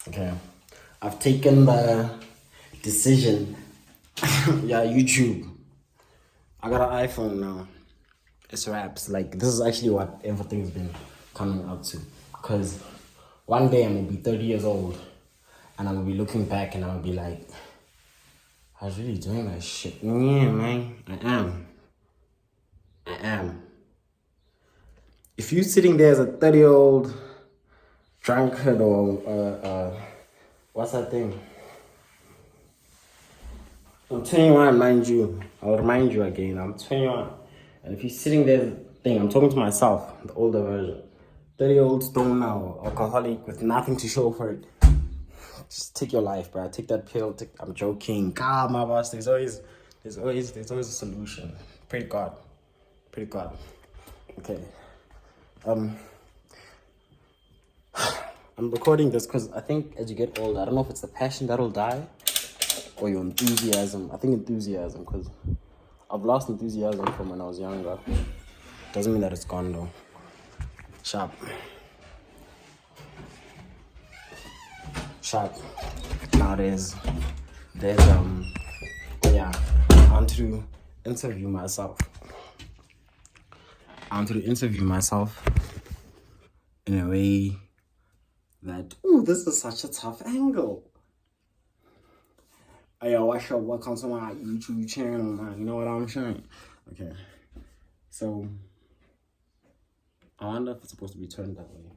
Okay. I've taken the decision. Yeah, YouTube. I got an iPhone now. It's raps. Like, this is actually what everything's been coming up to. Because one day I'm going to be 30 years old and I'm going to be looking back and I'm going to be like, I was really doing that shit. Yeah, man. I am. If you sitting there as a 30-year-old drunkard or what's that thing? I'm 21, mind you. I'll remind you again. I'm 21. And if you're sitting there, I'm talking to myself, the older version. 30-year-old stoner or alcoholic with nothing to show for it. Just take your life, bro. Take that pill. I'm joking. God, my boss. There's always a solution. Pray to God. Pray to God. Okay. I'm recording this because I think as you get older, I don't know if it's the passion that'll die or your enthusiasm. I think enthusiasm, because I've lost enthusiasm from when I was younger. Doesn't mean that it's gone though. Sharp. Now there's yeah, I want to interview myself. In a way that, oh, this is such a tough angle. I watch out what comes on my YouTube channel, man. You know what I'm saying? Okay. So I wonder if it's supposed to be turned that way.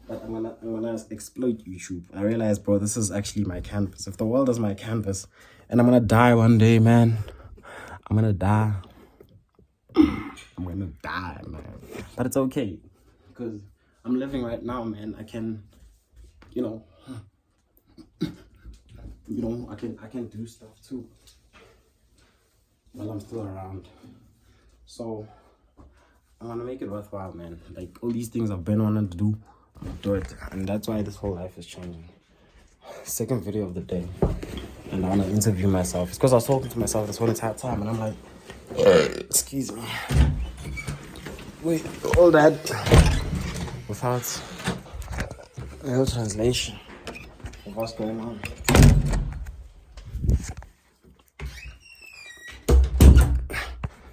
But I'm gonna exploit YouTube. I realize, bro, this is actually my canvas. If the world is my canvas and I'm gonna die one day, man. I'm gonna die. I'm gonna die, man. But it's okay. Because I'm living right now, man. I can, I can do stuff too while I'm still around. So I'm gonna make it worthwhile, man. Like, all these things I've been wanting to do, I'm gonna do it. And that's why this whole life is changing. Second video of the day. And I wanna interview myself. It's because I was talking to myself this whole entire time and I'm like, excuse me. Wait, all that without real translation of what's going on.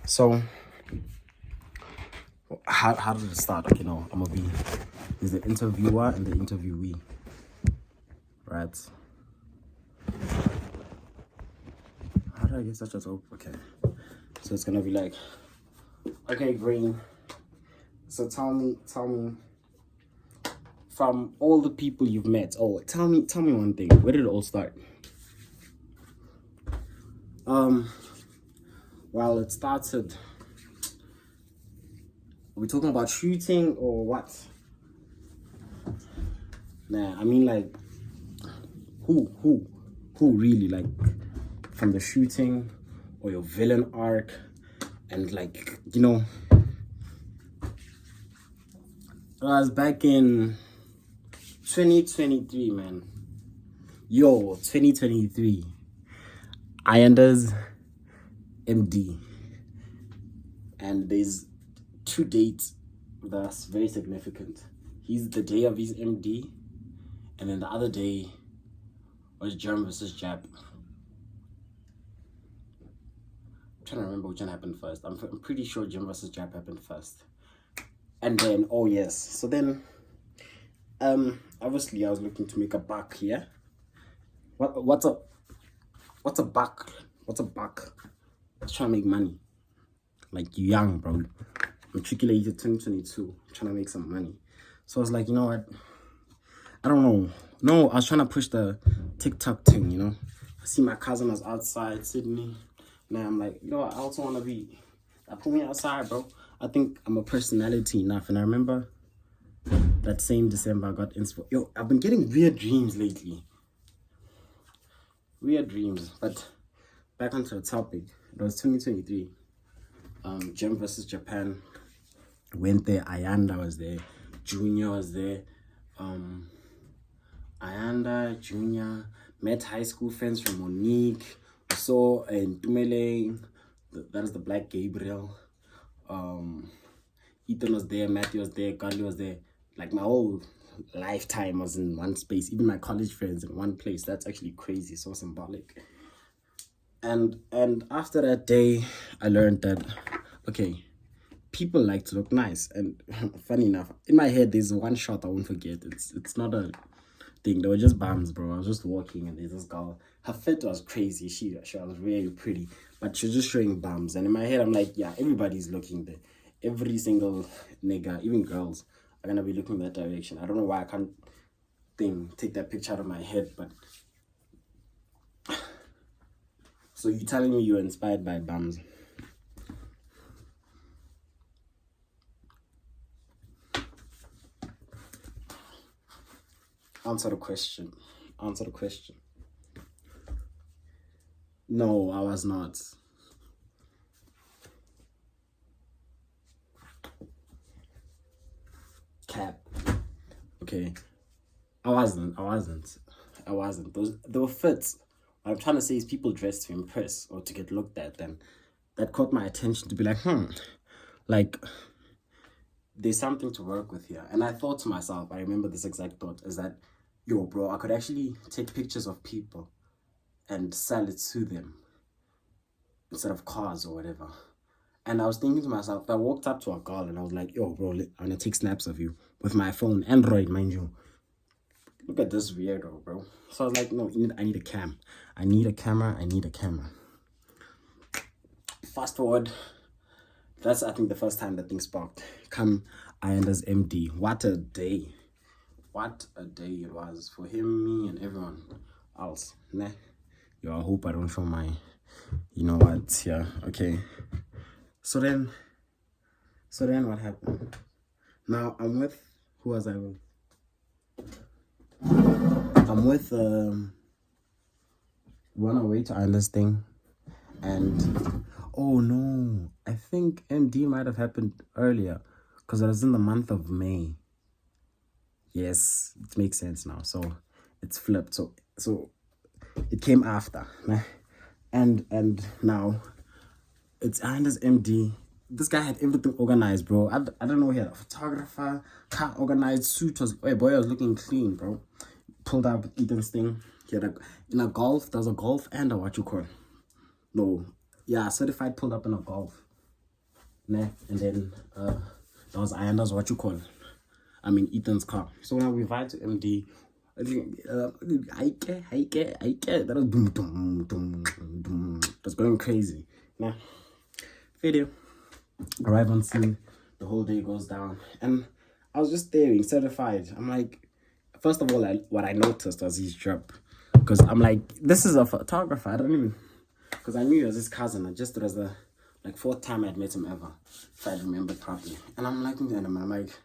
So how did it start? Okay, no, I'm gonna be, there's the interviewer and the interviewee, right? How did I get such a top? Okay, so it's gonna be like, okay, Green, so tell me from all the people you've met, tell me one thing. Where did it all start? Well, it started, are we talking about shooting or what? Nah, I mean, like, who really, like, from the shooting or your villain arc, and like, it was back in 2023, man. 2023. Ayanda's MD. And there's two dates that's very significant. He's the day of his MD, and then the other day was Germ versus Jap. I'm trying to remember which one happened first. I'm pretty sure Germ versus Jap happened first. And then, oh yes, so then, obviously I was looking to make a buck here. What's a buck? What's a buck? I was trying to make money. Like, you young, bro. Matriculated 2022, trying to make some money. So I was like, you know what? I don't know. No, I was trying to push the TikTok thing, I see my cousin was outside, Sydney. Now I'm like, I also want to be. Put me outside, bro. I think I'm a personality enough. And I remember that same December I got inspired. I've been getting weird dreams lately. Weird dreams. But back onto the topic. It was 2023. Gem versus Japan. Went there. Ayanda was there. Junior was there. Ayanda, Junior. Met high school friends from Monique. Saw and Tumele. That is the Black Gabriel. Ethan was there, Matthew was there, Carly was there. Like, my whole lifetime was in one space. Even my college friends in one place. That's actually crazy. So symbolic. And after that day, I learned that, okay, people like to look nice. And funny enough, in my head, there's one shot I won't forget. It's not a thing. They were just bums, bro. I was just walking and there's this girl. Her fit was crazy. She was really pretty, but she was just showing bums. And in my head, I'm like, yeah, everybody's looking there. Every single nigga, even girls, are gonna be looking that direction. I don't know why I can't take that picture out of my head, but so you're telling me you're inspired by bums? Answer the question. Answer the question. No, I was not. Cap. Okay. I wasn't. They were fits. What I'm trying to say is people dress to impress or to get looked at. And that caught my attention to be like, like, there's something to work with here. And I thought to myself, I remember this exact thought, is that, yo, bro, I could actually take pictures of people and sell it to them instead of cars or whatever. And I was thinking to myself, I walked up to a girl and I was like, yo, bro, I'm gonna take snaps of you with my phone, Android, mind you. Look at this weirdo, bro. So I was like, no, I need a cam. I need a camera. Fast forward. That's, I think, the first time that thing sparked. Come Ayanda's MD. What a day. What a day it was for him, me, and everyone else. Nah. Yo, I hope I don't show my, you know what, yeah, okay. So then what happened? Now I'm with, who was I with? I'm with, we on our way to Ayanda's thing. And, oh no, I think MD might have happened earlier because it was in the month of May. Yes, it makes sense now. So it's flipped. So it came after. And now it's Ayanda's MD. This guy had everything organized, bro. I don't know, he had a photographer, car organized, suit was, hey boy, I was looking clean, bro. Pulled up Ethan's thing. He had in a Golf, there was a Golf and a what you call. No, yeah, certified pulled up in a Golf. Nah, and then that was Ayanda's what you call. I mean Ethan's car. So now we ride to MD. That was boom, boom, boom, boom. That's going crazy. Nah, video. Arrive on scene. The whole day goes down, and I was just staring, certified. I'm like, first of all, what I noticed was his job, because I'm like, this is a photographer. I don't even, because I knew he was his cousin. It was the fourth time I'd met him ever, if I remember properly. And I'm looking at him, and I'm like,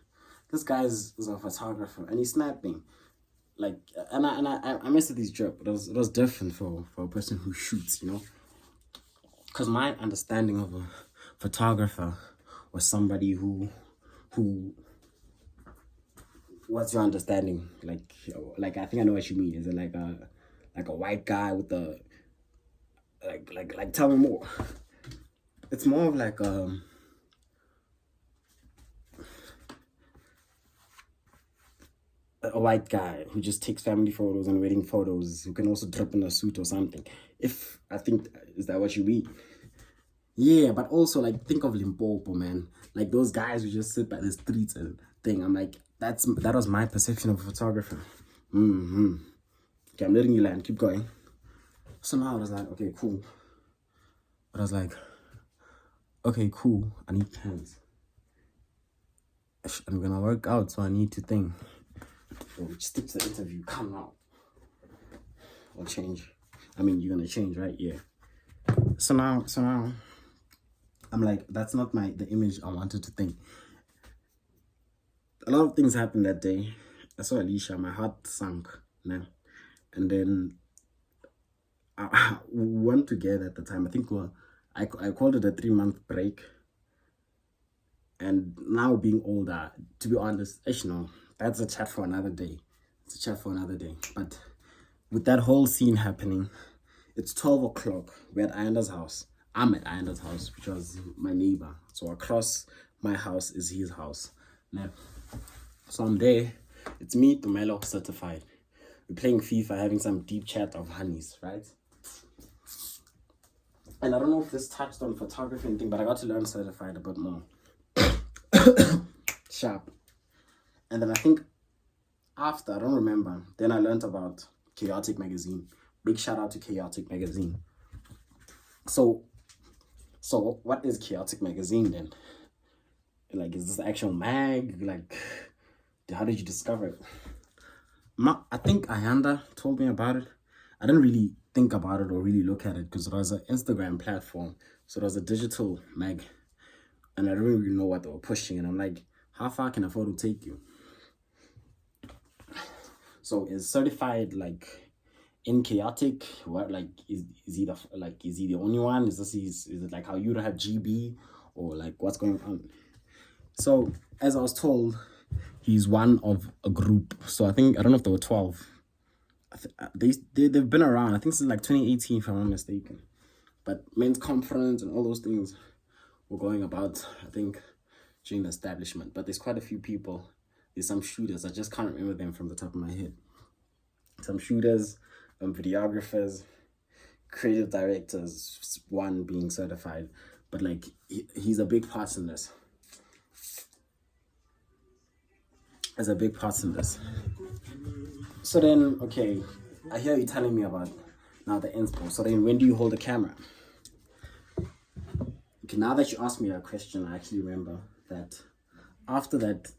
this guy is a photographer, and he's snapping. Like, and I messed with his job, but it was different for a person who shoots, you know. Because my understanding of a photographer was somebody who what's your understanding? Like I think I know what you mean. Is it like a white guy with a like tell me more. It's more of like a white guy who just takes family photos and wedding photos, who can also drop in a suit or something. If I think, is that what you mean? Yeah, but also like think of Limpopo, man. Like those guys who just sit by the streets and thing. I'm like, that was my perception of a photographer. Okay, I'm letting you land. Keep going. So now I was like, okay, cool. But I was like, okay, cool. I need pants. I'm gonna work out, so I need to think. Just stick to the interview. Come now. I'll change. I mean, you're gonna change, right? Yeah. So now, I'm like, that's not the image I wanted to think. A lot of things happened that day. I saw Alicia, my heart sunk, man. And then we went together at the time. I think I called it a 3-month break. And now being older, to be honest, no, that's a chat for another day. It's a chat for another day. But with that whole scene happening, it's 12 o'clock. We're at Ayanda's house. I'm at Ayanda's house, which was my neighbor. So across my house is his house. Now, so I'm there, It's me, Tumelo, certified. We're playing FIFA, having some deep chat of honeys, right? And I don't know if this touched on photography and thing, but I got to learn certified a bit more. Sharp. And then I think after, I don't remember, then I learned about Chaotic Magazine. Big shout out to Chaotic Magazine. So what is Chaotic Magazine then? Like, is this actual mag? Like, how did you discover it? I think Ayanda told me about it. I didn't really think about it or really look at it because it was an Instagram platform. So it was a digital mag. And I don't really know what they were pushing. And I'm like, how far can a photo take you? So is certified like in Chaotic? What, like, is he the only one? Is it like how you have GB, or like what's going on? So as I was told, he's one of a group. So I don't know if there were 12. They've been around, I think, since like 2018, if I'm not mistaken. But men's conference and all those things were going about, I think, during the establishment. But there's quite a few people. There's some shooters. I just can't remember them from the top of my head. Some shooters, videographers, creative directors, one being certified. But like, he's a big part in this. As a big part in this. So then, okay, I hear you telling me about now the inspo. So then, when do you hold the camera? Okay, now that you asked me that question, I actually remember that after that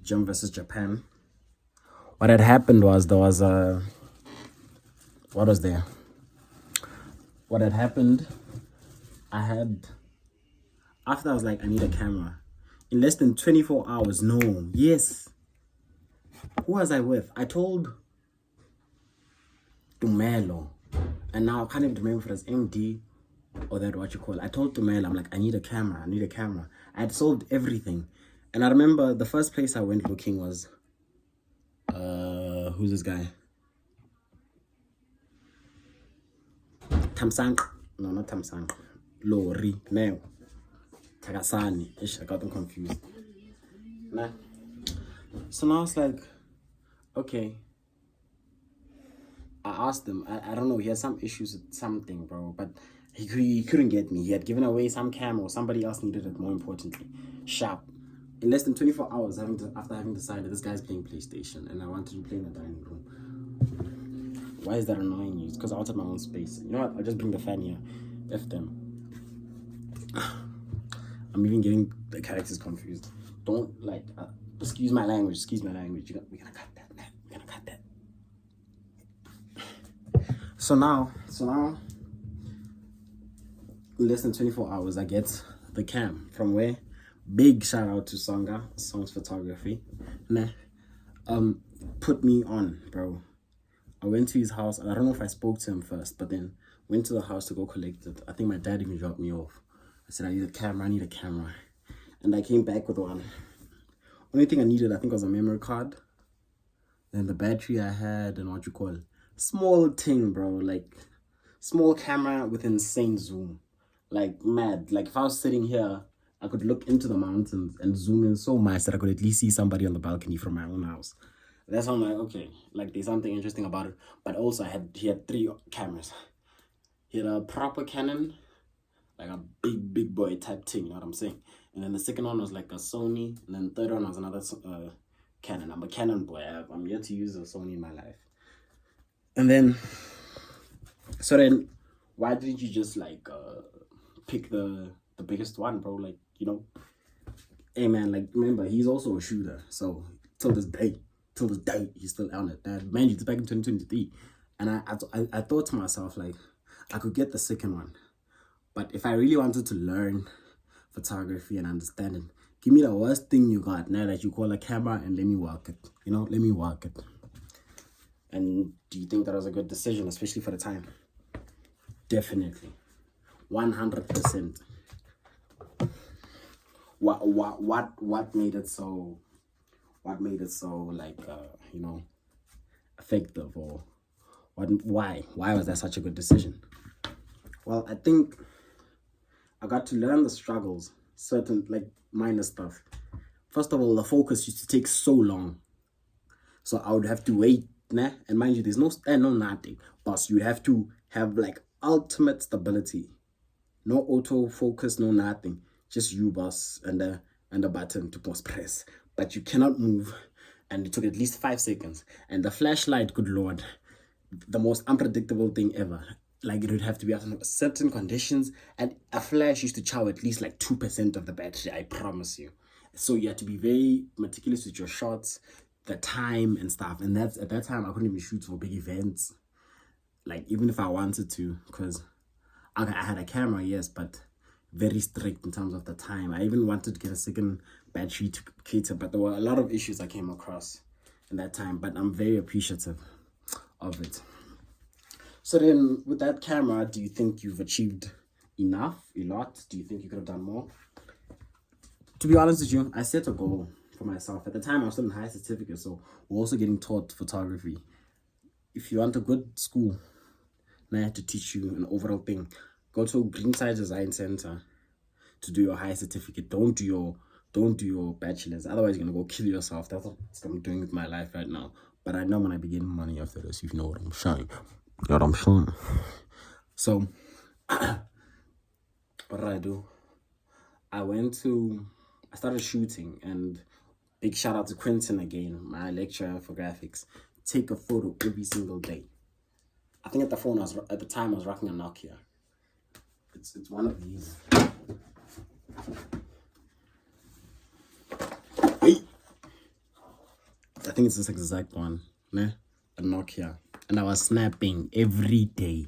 Germany versus Japan, what had happened was what had happened, after I was like, I need a camera. In less than 24 hours, no, yes. Who was I with? I told Tumelo, and now I can't even remember if it was MD or that what you call it. I told Tumelo, I'm like, I need a camera. I had solved everything. And I remember the first place I went looking was, who's this guy? Tamsang. No, not Tamsang. Lori. No. Tagasani. I got them confused. Nah. So now it's like, okay. I asked him, I don't know, he had some issues with something, bro, but he couldn't get me. He had given away some camera, or somebody else needed it, more importantly. Sharp. In less than 24 hours, after having decided this guy's playing PlayStation and I wanted to play in the dining room. Why is that annoying you? It's because I wanted my own space. You know what? I'll just bring the fan here. F them. I'm even getting the characters confused. Don't, like, excuse my language. We're gonna cut that, man. We're gonna cut that. So now, in less than 24 hours, I get the cam. From where? Big shout out to Songa, Songs Photography. Nah. Put me on, bro. I went to his house, and I don't know if I spoke to him first, but then went to the house to go collect it. I think my dad even dropped me off. I said, I need a camera. And I came back with one. Only thing I needed, I think, was a memory card. Then the battery I had, and what you call it. Small thing, bro. Like, small camera with insane zoom. Like, mad. Like, if I was sitting here, I could look into the mountains and zoom in so much that I could at least see somebody on the balcony from my own house. That's why I'm like, okay, like, there's something interesting about it. But also, he had 3 cameras. He had a proper Canon, like a big boy type thing, you know what I'm saying? And then the second one was like a Sony, and then the third one was another Canon. I'm a Canon boy. I'm yet to use a Sony in my life. And then, so then, why didn't you just like pick the biggest one, bro? Like, you know, hey man, like, remember, he's also a shooter. So till this day, he's still on it. Man, it's back in 2023, and I thought to myself, like, I could get the second one, but if I really wanted to learn photography and understand it, give me the worst thing you got now that you call a camera and let me work it. You know, let me work it. And do you think that was a good decision, especially for the time? Definitely, 100%. What made it so? What made it so, like, you know, effective, or why was that such a good decision? Well, I think I got to learn the struggles, certain, like, minor stuff, First of all, the focus used to take so long. So I would have to wait, nah? And mind you, there's no stand, no nothing. But you have to have like ultimate stability. No autofocus, no nothing. Just you, boss, and a button to post press. But you cannot move. And it took at least 5 seconds. And the flashlight, good lord, the most unpredictable thing ever. Like it would have to be under certain conditions, and a flash used to chow at least like 2% of the battery, I promise you. So you had to be very meticulous with your shots, the time and stuff. And that's at that time I couldn't even shoot for big events. Like even if I wanted to, because I had a camera, yes, but very strict in terms of the time. I even wanted to get a second battery to cater, but there were a lot of issues I came across in that time. But I'm very appreciative of it. So then, with that camera, do you think you've achieved enough, a lot? Do you think you could have done more? To be honest with you, I set a goal for myself. At the time, I was still in high certificate, so we're also getting taught photography. If you want a good school, and I had to teach you an overall thing, go to Greenside Design Center to do your high certificate. Don't do your bachelor's. Otherwise, you're gonna go kill yourself. That's what I'm doing with my life right now. But I know when I begin money after this, you know what I'm saying. You know what I'm saying. So, what did I do? I started shooting, and big shout out to Quentin again, my lecturer for graphics. Take a photo every single day. I think at the time I was rocking a Nokia. It's one of these. Wait. I think it's this exact one, né? A Nokia. And I was snapping every day.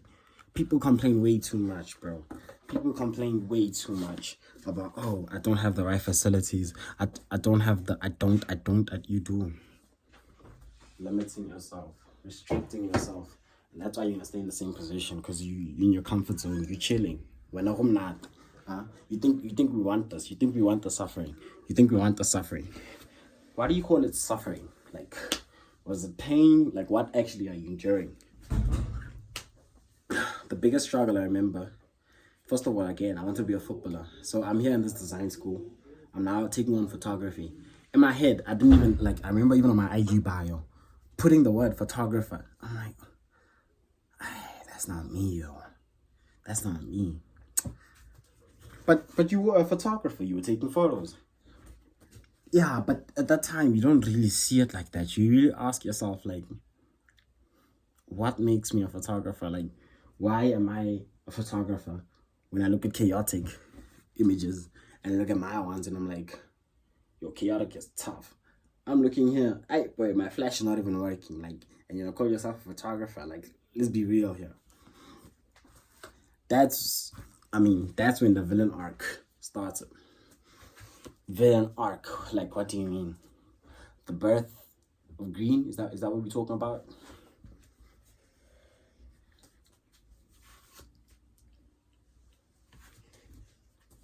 People complain way too much, bro. People complain way too much about, oh, I don't have the right facilities. I don't have the, you do. Limiting yourself, restricting yourself. And that's why you're gonna stay in the same position, because you in your comfort zone, you're chilling. When I'm not, you think we want this? You think we want the suffering? You think we want the suffering? Why do you call it suffering? Like, was it pain? Like, what actually are you enduring? The biggest struggle I remember, first of all, again, I want to be a footballer. So I'm here in this design school. I'm now taking on photography. In my head, I didn't even, like, I remember even on my IG bio, putting the word photographer. I'm like, that's not me, yo. That's not me. But you were a photographer. You were taking photos. Yeah, but at that time, you don't really see it like that. You really ask yourself, like, what makes me a photographer? Like, why am I a photographer? When I look at chaotic images and I look at my ones and I'm like, yo, chaotic is tough. I'm looking here, boy, my flash is not even working. Like, and you know, call yourself a photographer. Like, let's be real here. That's when the villain arc started. Villain arc, like, what do you mean? The birth of green, is that what we're talking about?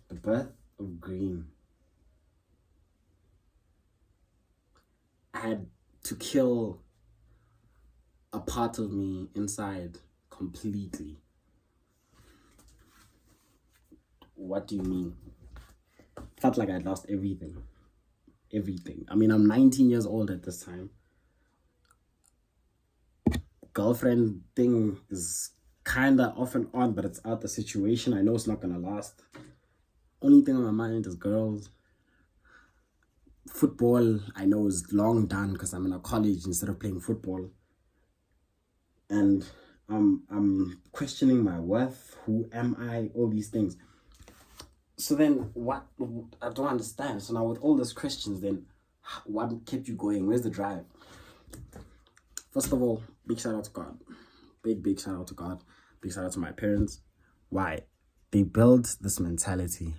The birth of green. I had to kill a part of me inside completely. What do you mean? Felt like I'd lost everything. Everything. I mean, I'm 19 years old at this time. Girlfriend thing is kind of off and on, but it's out the situation. I know it's not going to last. Only thing on my mind is girls. Football, I know, is long done because I'm in a college instead of playing football. And I'm questioning my worth. Who am I? All these things. So then what? I don't understand. So now with all these questions, then what kept you going? Where's the drive? First of all, big shout out to God. Big shout out to God. Big shout out to my parents. Why? They built this mentality.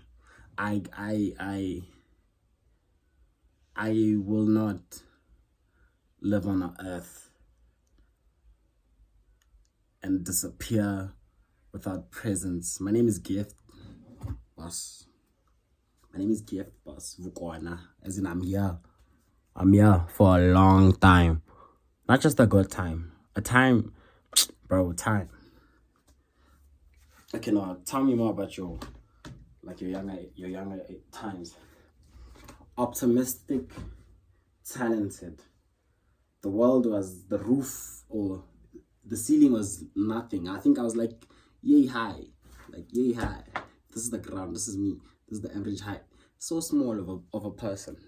I will not live on the earth and disappear without presence. My name is Gift, boss. My name is Gift, boss. Vukwana. As in, I'm here. I'm here for a long time. Not just a good time. A time, bro, time. Okay, now tell me more about your younger times. optimistic, talented. The world was the roof, or the ceiling was nothing. I think I was like yay high, like yay high. This is the ground. This is me. This is the average height. So small of a person.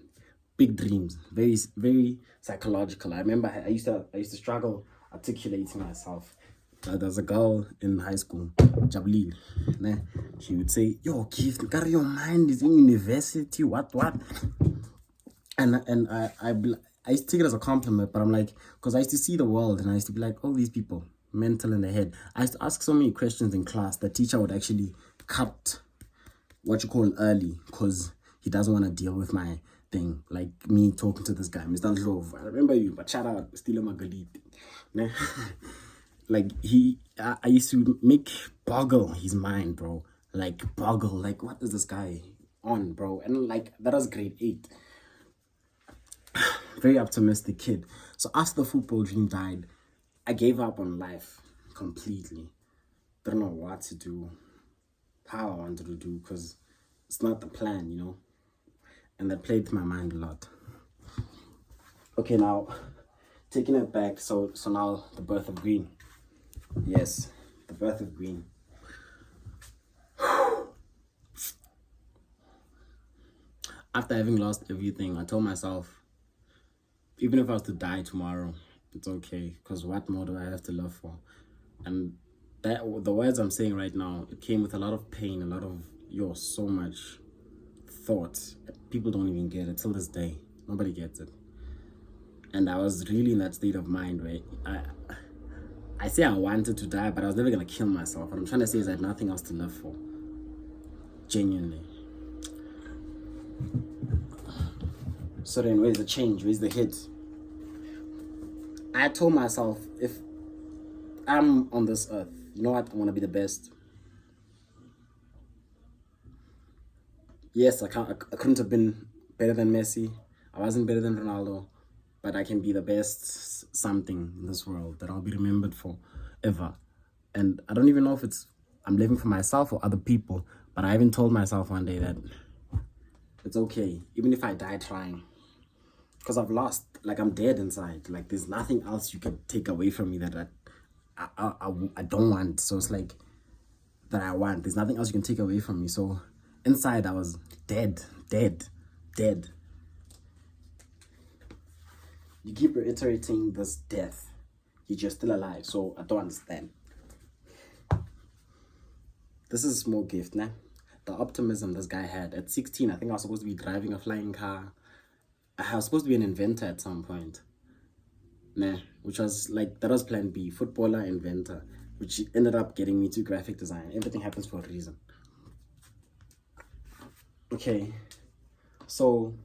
Big dreams. Very very psychological. I remember I used to struggle articulating myself. There's a girl in high school, Jablil. She would say, "Yo, Keith, carry your mind is in university. What?" And I used to take it as a compliment, but I'm like, because I used to see the world and I used to be like, all these people, mental in the head. I used to ask so many questions in class. The teacher would actually cut what you call early because he doesn't want to deal with my thing. Like me talking to this guy, Mr. Love. I remember you, but shout out, still Magalit. Like I used to make boggle his mind, bro. Like boggle, like what is this guy on, bro? And like that was grade 8. Very optimistic kid. So after the football dream died, I gave up on life completely. Don't know what to do, how I wanted to do, because it's not the plan, you know. And that played to my mind a lot. Okay, now taking it back. So now the birth of green. Yes, the birth of green. After having lost everything, I told myself, even if I was to die tomorrow, it's okay, because what more do I have to live for? And that the words I'm saying right now, it came with a lot of pain, a lot of so much thought. People don't even get it till this day. Nobody gets it. And I was really in that state of mind where I say I wanted to die, but I was never gonna kill myself. What I'm trying to say is I had nothing else to live for. Genuinely. So then where's the change? Where's the hit? I told myself, if I'm on this earth, you know what? I want to be the best. Yes, I couldn't have been better than Messi. I wasn't better than Ronaldo, but I can be the best something in this world that I'll be remembered for ever. And I don't even know if I'm living for myself or other people, but I even told myself one day that it's okay, even if I die trying. Because I've lost, like I'm dead inside. Like there's nothing else you can take away from me that I don't want. So it's like that I want. There's nothing else you can take away from me. So inside I was dead. You keep reiterating this death. You're still alive. So I don't understand. This is a small gift, nah? The optimism this guy had. At 16, I think I was supposed to be driving a flying car. I was supposed to be an inventor at some point. Which was like, that was plan B, footballer, inventor, which ended up getting me to graphic design. Everything happens for a reason. Okay, so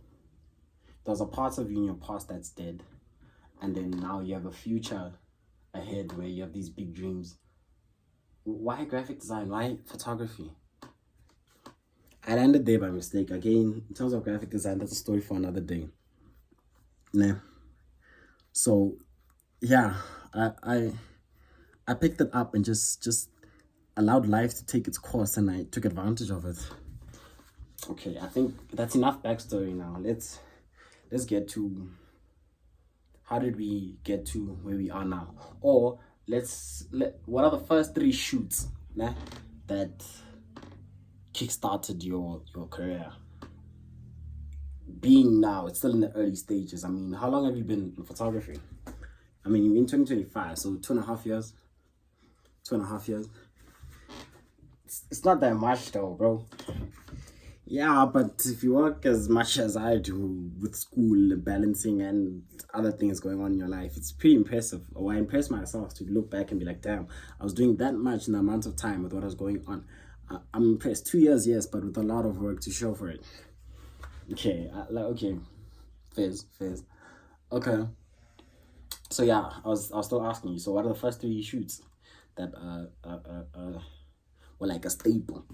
there's a part of you in your past that's dead, and then now you have a future ahead where you have these big dreams. Why graphic design? Why photography? I landed there by mistake. Again, in terms of graphic design, that's a story for another day. So yeah, I picked it up and just allowed life to take its course, and I took advantage of it. Okay, I think that's enough backstory now. Let's get to how did we get to where we are now? Or what are the first 3 shoots that kickstarted your career? Being now, it's still in the early stages. I mean, how long have you been in photography? I mean, you're in 2025, so 2.5 years. 2.5 years. It's not that much though, bro. Yeah, but if you work as much as I do with school, balancing, and other things going on in your life, it's pretty impressive. Or I impress myself to look back and be like, damn, I was doing that much in the amount of time with what was going on. I'm impressed. 2 years, yes, but with a lot of work to show for it. Okay, okay, fizz. Okay, so yeah, I was still asking you. So what are the first 3 shoots that were like a staple?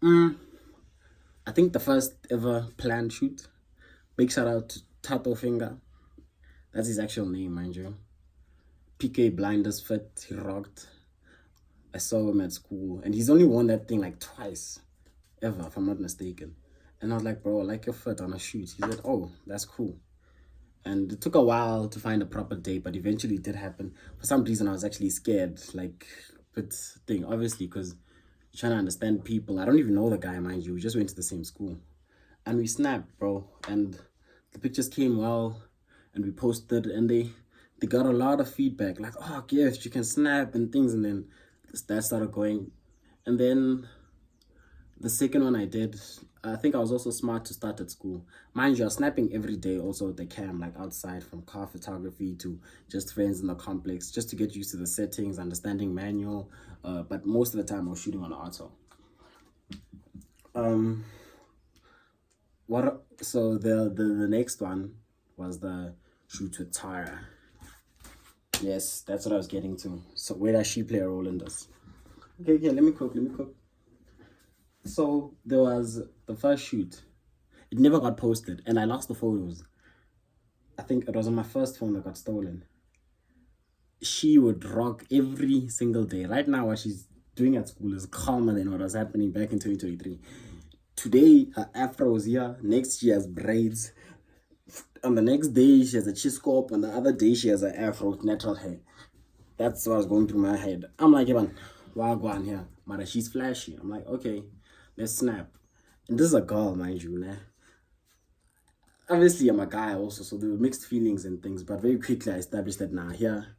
I think the first ever planned shoot. Big shout out to Tato Finger. That's his actual name, mind you. PK Blinders fit. He rocked. I saw him at school, and he's only won that thing like twice, ever, if I'm not mistaken. And I was like, bro, I like your foot on a shoot. He said, oh, that's cool. And it took a while to find a proper date, but eventually it did happen. For some reason, I was actually scared, like, but thing, obviously, because you're trying to understand people. I don't even know the guy, mind you. We just went to the same school. And we snapped, bro. And the pictures came well, and we posted, and they got a lot of feedback, like, oh, gift, you can snap and things. And then that started going. And then the second one I did, I think I was also smart to start at school. Mind you, I was snapping every day also with the cam, like outside, from car photography to just friends in the complex, just to get used to the settings, understanding manual. But most of the time I was shooting on auto. So the next one was the shoot with Tara. Yes, that's what I was getting to. So where does she play a role in this? Okay, let me cook. So there was the first shoot. It never got posted, and I lost the photos. I think it was on my first phone that got stolen. She would rock every single day. Right now, what she's doing at school is calmer than what was happening back in 2023. Today, her afro is here. Next, she has braids. On the next day, she has a chisco up. On the other day, she has an afro with natural hair. That's what was going through my head. I'm like, man, wagwan here. Mara, she's flashy. I'm like, okay, let's snap. And this is a girl, mind you, nah. Obviously, I'm a guy also, so there were mixed feelings and things. But very quickly, I established that now here,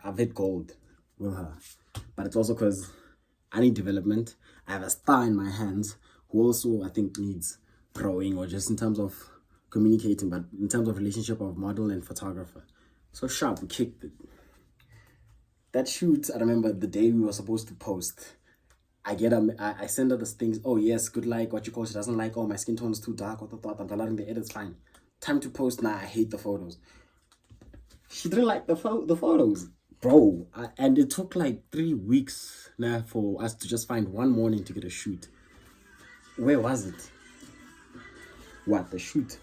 I've hit gold with her. But it's also because I need development. I have a star in my hands who also I think needs growing, or just in terms of communicating, but in terms of relationship of model and photographer. So sharp, we kicked it. That shoot, I remember the day we were supposed to post. I send her the things. Oh yes, good like what you call. She doesn't like. Oh, my skin tone is too dark. What the thought? I'm coloring the edits fine. Time to post now. I hate the photos. She didn't like the photos, bro. And it took like 3 weeks now for us to just find one morning to get a shoot. Where was it? What, the shoot?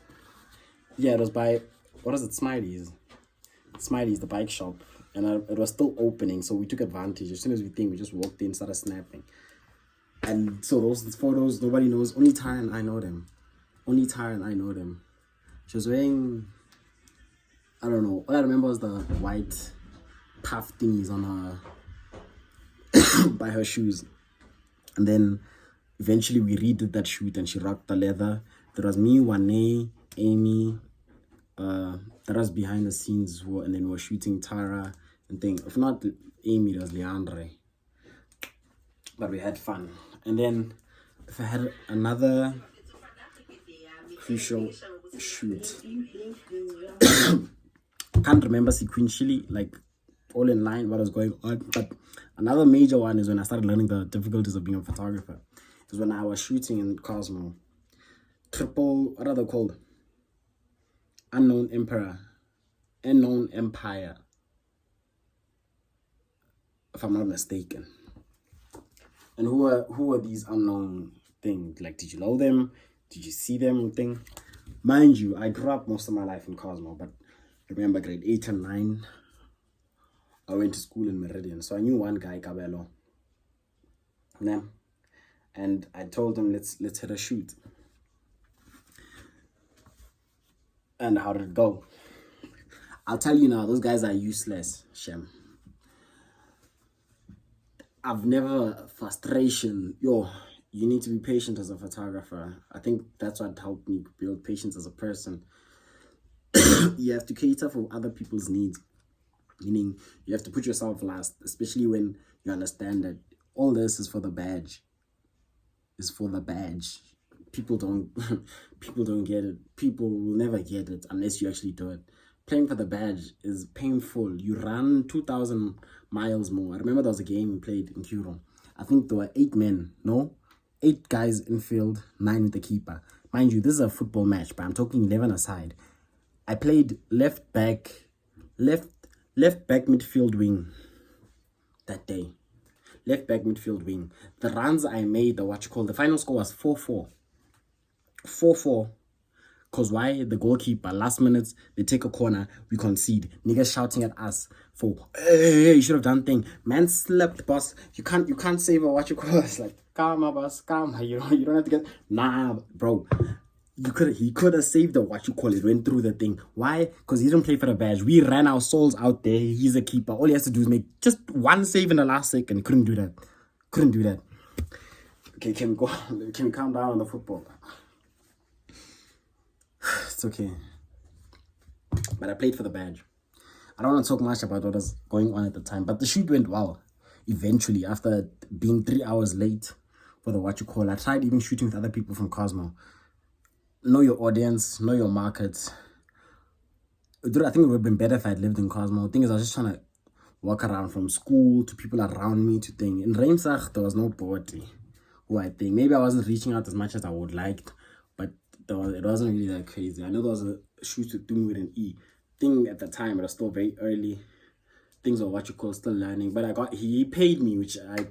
Yeah, it was by, what is it, Smiley's, the bike shop. And it was still opening, so we took advantage. As soon as we just walked in, started snapping. And so those photos, nobody knows. Only Tara and I know them. She was wearing, I don't know. All I remember was the white puff thingies on her, by her shoes. And then eventually we redid that shoot and she rocked the leather. There was me, Wane, Amy, that was behind the scenes, and then we were shooting Tara and thing. If not Amy, it was Leandre. But we had fun. And then if I had another crucial shoot, can't remember sequentially, like all in line what was going on, but another major one is when I started learning the difficulties of being a photographer. It was when I was shooting in Cosmo. What are they called? Unknown Empire, if I'm not mistaken. And who are these unknown things? Like, did you know them? Did you see them? Thing. Mind you, I grew up most of my life in Cosmo, but remember grade 8 and 9, I went to school in Meridian. So I knew one guy, Cabello. Yeah. And I told him, let's hit a shoot. And how did it go? I'll tell you now, those guys are useless, Shem. I've never, frustration. You need to be patient as a photographer. I think that's what helped me build patience as a person. You have to cater for other people's needs. Meaning, you have to put yourself last, especially when you understand that all this is for the badge. People don't get it. People will never get it unless you actually do it. Playing for the badge is painful. You run 2,000 miles more. I remember there was a game we played in Kuro. I think there were 8 men, no? 8 guys in field, 9 with the keeper. Mind you, this is a football match, but I'm talking 11 aside. I played left back midfield wing that day. Left back midfield wing. The runs I made, the final score was 4-4. 4-4. Because why? The goalkeeper, last minutes, they take a corner, we concede. Niggas shouting at us for, hey, you should have done thing. Man slept, boss. You can't save or what you call us. Like, calm, boss, calm. You don't have to get, nah, bro. He could have saved the what you call it, went through the thing. Why? Because he didn't play for the badge. We ran our souls out there. He's a keeper. All he has to do is make just one save in the last second. He couldn't do that. Okay, can we calm down on the football? It's okay. But I played for the badge. I don't want to talk much about what was going on at the time, but the shoot went well. Eventually, after being 3 hours late for the what you call, I tried even shooting with other people from Cosmo. Know your audience, know your market. Dude, I think it would have been better if I'd lived in Cosmo. The thing is, I was just trying to walk around from school to people around me to thing. In Reimsach, there was no poverty. Who I think maybe I wasn't reaching out as much as I would like, but it wasn't really that crazy. I know there was a shoot with doing with an E thing at the time. It was still very early. Things were what you call still learning, but he paid me, which I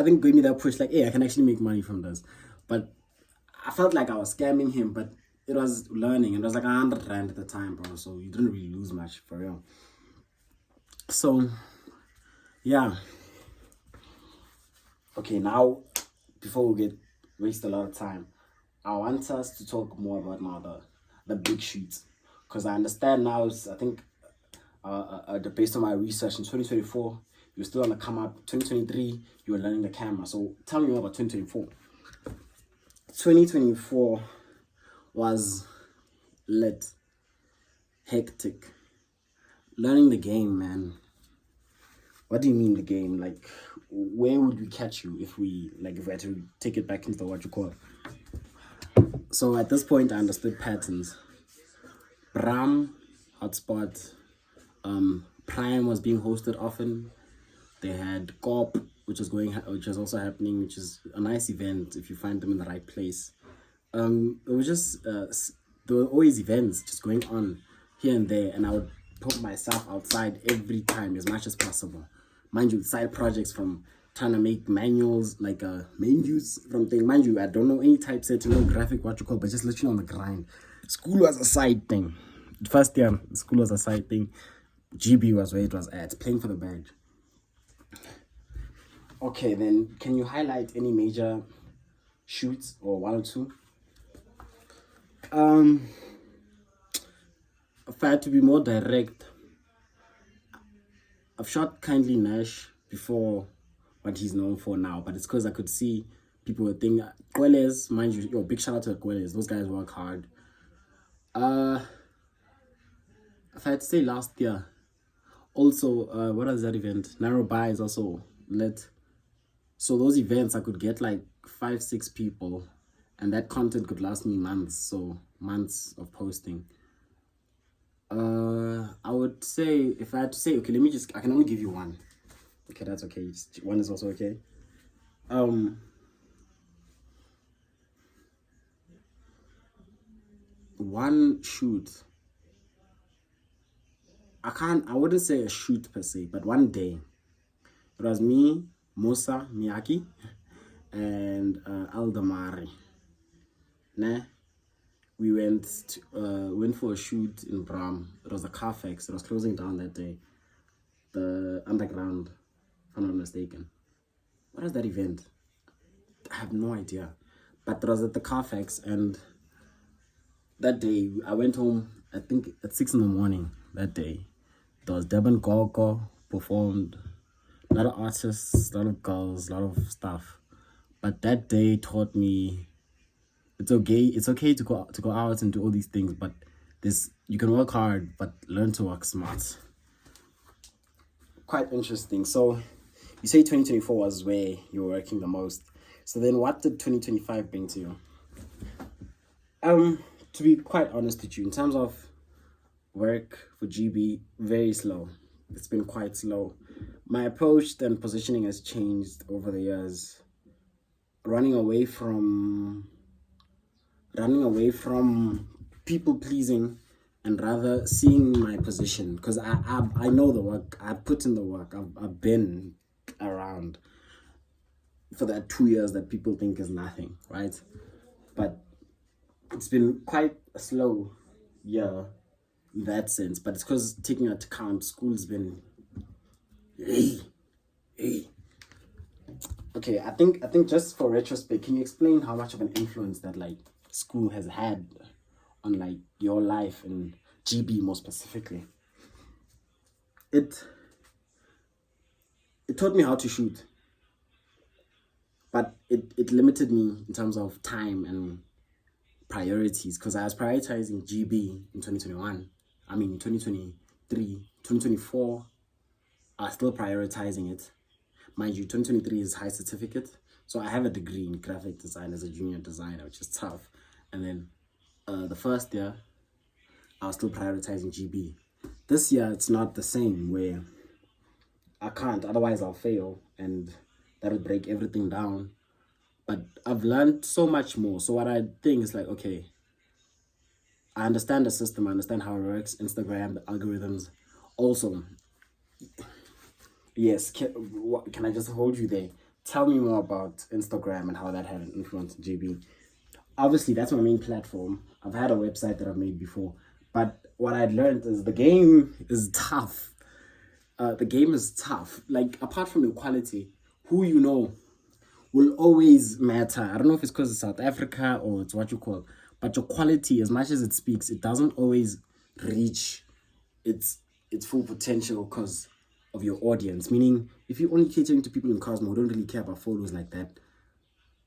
think gave me that push. Like, hey, I can actually make money from this. But I felt like I was scamming him, but it was learning. It was like 100 rand at the time, bro. So you didn't really lose much for real. So, yeah. Okay, now, before we waste a lot of time, I want us to talk more about now the big shoots. Because I understand now, I think, based on my research, in 2024, you're still on the come up. 2023, you were learning the camera. So tell me more about 2024. 2024 was lit, hectic. Learning the game, man. What do you mean the game? Like, where would we catch you if we had to take it back into the what you call? So at this point, I understood patterns. Bram, Hotspot, Prime was being hosted often. They had Corp, which was also happening, which is a nice event if you find them in the right place. It was just there were always events just going on here and there, and I would put myself outside every time as much as possible. Mind you, side projects from trying to make manuals, like menus from thing. Mind you, I don't know any typesetting, no graphic, what you call, but just literally on the grind. School was a side thing. First year, school was a side thing. GB was where it was at, playing for the badge. Okay, then can you highlight any major shoots or one or two? If I had to be more direct, I've shot Kindly Nash before what he's known for now, but it's because I could see people were thinking, Queles, mind you, big shout out to Queles, those guys work hard. If I had to say last year, also, what was that event? Narrow Bar is also lit. So those events, I could get like 5-6 people, and that content could last me months. So months of posting. I would say, if I had to say, okay, I can only give you one. Okay, that's okay. One is also okay. One shoot. I wouldn't say a shoot per se, but one day. It was me, Musa Miyaki, and Aldamari. Nah. We went for a shoot in Bram. It was a Carfax. It was closing down that day. The underground, if I'm not mistaken. What is that event? I have no idea. But it was at the Carfax, and that day I went home, I think at 6 a.m. that day. There was Devon Gogo performed, a lot of artists, a lot of girls, a lot of stuff. But that day taught me it's okay to go out and do all these things, but you can work hard, but learn to work smart. Quite interesting. So you say 2024 was where you were working the most. So then what did 2025 bring to you? To be quite honest with you, in terms of work for GB, very slow. It's been quite slow. My approach and positioning has changed over the years. Running away from people pleasing and rather seeing my position, because I know the work. I put in the work. I've been around for that 2 years that people think is nothing, right? But it's been quite a slow year in that sense, but it's because taking into account school's been hey, hey. Okay, I think just for retrospect, can you explain how much of an influence that like school has had on like your life and GB more specifically? It it taught me how to shoot, but it limited me in terms of time and priorities because I was prioritizing GB in 2021. I mean 2023, 2024. I was still prioritizing it. Mind you, 2023 is high certificate. So I have a degree in graphic design as a junior designer, which is tough. And then the first year, I was still prioritizing GB. This year, it's not the same where I can't, otherwise I'll fail and that'll break everything down. But I've learned so much more. So what I think is like, okay, I understand the system, I understand how it works, Instagram, the algorithms. Also, yes, can I just hold you there? Tell me more about Instagram and how that had an influence on GB. Obviously, that's my main platform. I've had a website that I've made before, but what I'd learned is the game is tough. The game is tough. Like, apart from your quality, who you know will always matter. I don't know if it's because it's South Africa or it's what you call, but your quality, as much as it speaks, it doesn't always reach its its full potential because of your audience. Meaning, if you're only catering to people in Cosmo who don't really care about photos like that,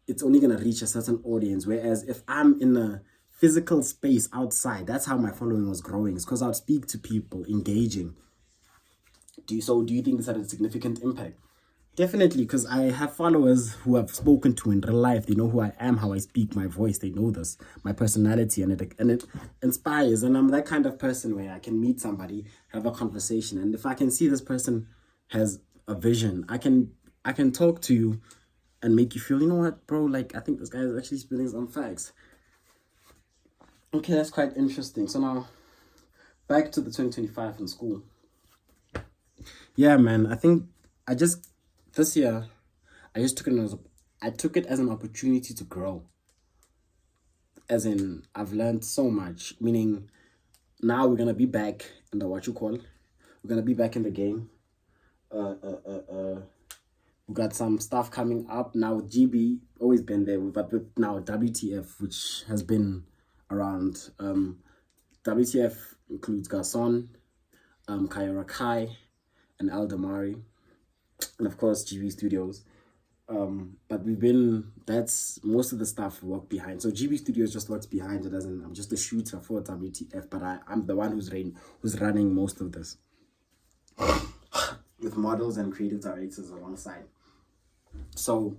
it's only gonna reach a certain audience. Whereas if I'm in a physical space outside, that's how my following was growing. It's because I'd speak to people, engaging. Do you think this had a significant impact? Definitely, because I have followers who I've spoken to in real life. They know who I am, how I speak, my voice. They know this, my personality, and it inspires. And I'm that kind of person where I can meet somebody, have a conversation, and if I can see this person has a vision, I can talk to you and make you feel, you know what, bro? Like I think this guy is actually spitting some facts. Okay, that's quite interesting. So now, back to the 2025 in school. Yeah, man. I think I just this year I just took it as I took it as an opportunity to grow. As in, I've learned so much. Meaning, now we're gonna be back in the what you call. We're gonna be back in the game. We got some stuff coming up now. With GB always been there, but with now WTF, which has been around. WTF includes Garson, Kayora Kai, and Aldamari, and of course GB Studios. But that's most of the stuff work behind. So GB Studios just works behind it, doesn't. I'm just a shooter for WTF, but I'm the one who's running most of this with models and creative directors alongside. So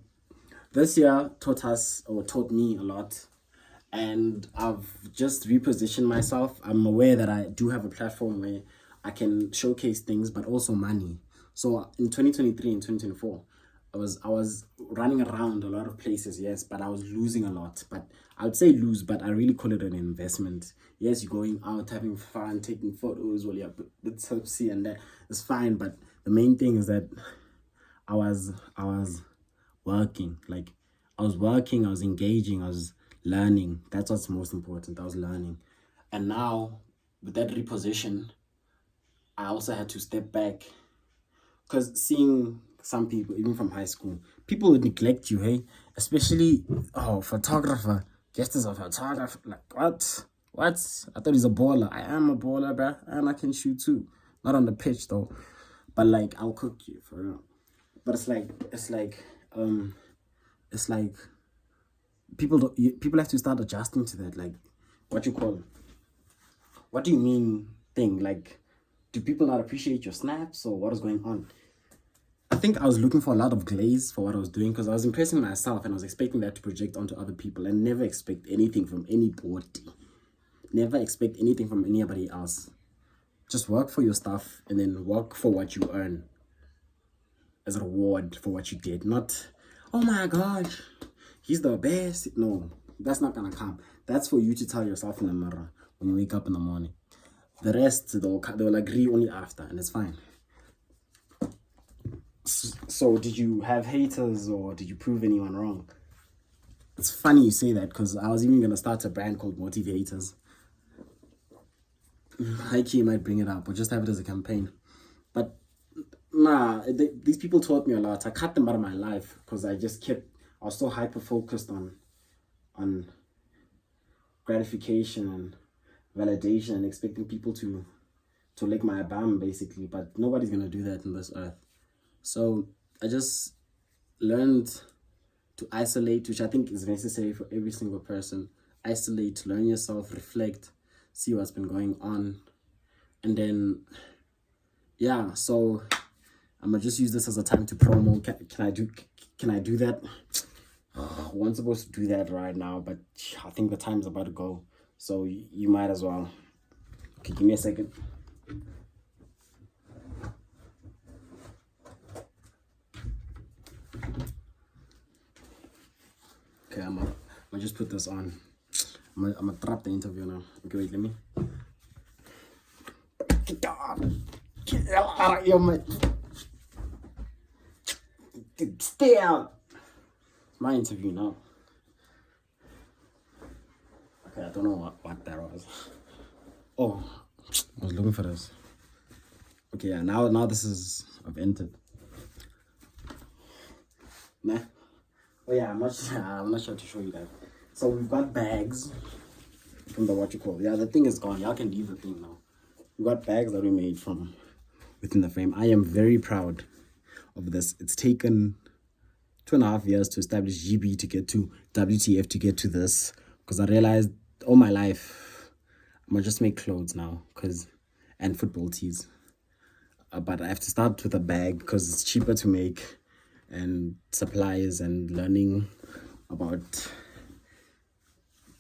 this year taught me a lot, and I've just repositioned myself. I'm aware that I do have a platform where I can showcase things, but also money. So in 2023 and 2024, I was running around a lot of places, yes, but I was losing a lot. But I would say lose, but I really call it an investment. Yes, you're going out, having fun, taking photos while you're a bit tipsy, and that is fine. But the main thing is that I was working. Like I was working, I was engaging, I was learning. That's what's most important. I was learning. And now with that reposition, I also had to step back because seeing some people, even from high school, people would neglect you, hey, especially photographer, just as a photographer. Like what? I thought he's a baller. I am a baller, bruh, and I can shoot too. Not on the pitch though, but like I'll cook you for real. But it's like people have to start adjusting to that. Like what you call, what do you mean thing? Like, do people not appreciate your snaps or what is going on? I think I was looking for a lot of glaze for what I was doing because I was impressing myself and I was expecting that to project onto other people and never expect anything from anybody. Never expect anything from anybody else. Just work for your stuff and then work for what you earn as a reward for what you did. Not, oh my gosh, he's the best. No, that's not gonna come. That's for you to tell yourself in the mirror when you wake up in the morning. The rest, they'll agree only after, and it's fine. So, did you have haters or did you prove anyone wrong? It's funny you say that because I was even gonna start a brand called Motivators. High key might bring it up or just have it as a campaign. But nah, these people taught me a lot. I cut them out of my life because I was so hyper focused on gratification and validation and expecting people to lick my bum basically. But nobody's gonna do that in this earth. So I just learned to isolate, which I think is necessary for every single person. Isolate, learn yourself, reflect, see what's been going on, and then yeah. So I'm gonna just use this as a time to promo. Can I do that? I wasn't supposed to do that right now, but I think the time's about to go. So you might as well. Okay, give me a second. Okay, I'm gonna just put this on. I'm gonna drop the interview now. Okay, wait, let me. Get out of here, man. Stay out. It's my interview now. Okay, I don't know what that was. Oh, I was looking for this. Okay, yeah, now this is, I've entered. Nah. Oh yeah, I'm not sure to show you that. So we've got bags from the what you call. Yeah, the thing is gone. Y'all can leave the thing now. We've got bags that we made from within the frame. I am very proud of this. It's taken 2.5 years to establish GB to get to WTF to get to this, because I realized all my life I'm gonna just make clothes now and football tees. But I have to start with a bag because it's cheaper to make, and supplies and learning about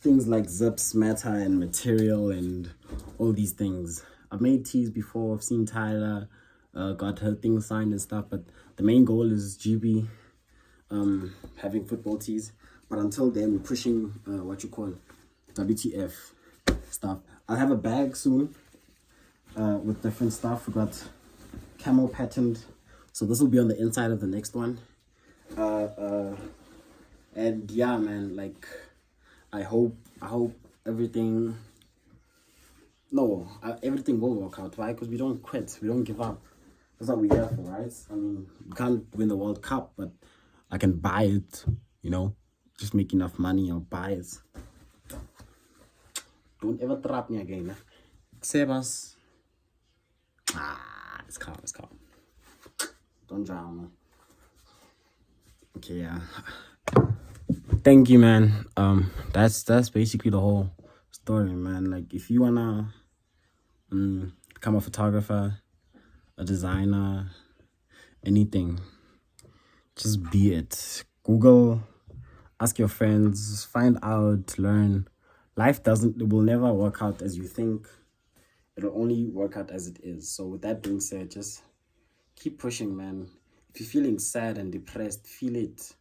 things like zips matter and material and all these things. I've made tees before. I've seen Tyler got her things signed and stuff, but the main goal is GB having football tees. But until then, we're pushing WTF stuff. I'll have a bag soon with different stuff. We got camel patterned, so this will be on the inside of the next one. And yeah, man, like I hope everything everything will work out. Why? Because we don't quit, we don't give up. That's what we're here for, right? I mean, we can't win the World Cup, but I can buy it, just make enough money, I'll buy it. Don't ever trap me again, Sebas. It's calm. Don't drown, man. Okay, yeah. Thank you, man. That's basically the whole story, man. Like, if you wanna become a photographer, a designer, anything, just be it. Google, ask your friends, find out, learn. It will never work out as you think. It'll only work out as it is. So with that being said, just keep pushing, man. If you're feeling sad and depressed, feel it.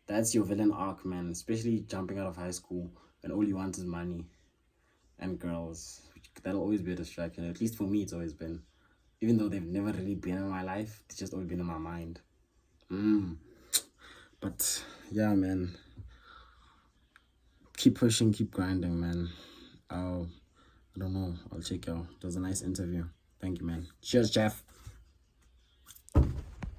That's your villain arc, man. Especially jumping out of high school and all you want is money and girls. That'll always be a distraction. At least for me, it's always been. Even though they've never really been in my life, it's just always been in my mind. But yeah, man. Keep pushing, keep grinding, man. I don't know. I'll check y'all. It was a nice interview. Thank you, man. Cheers, Jeff.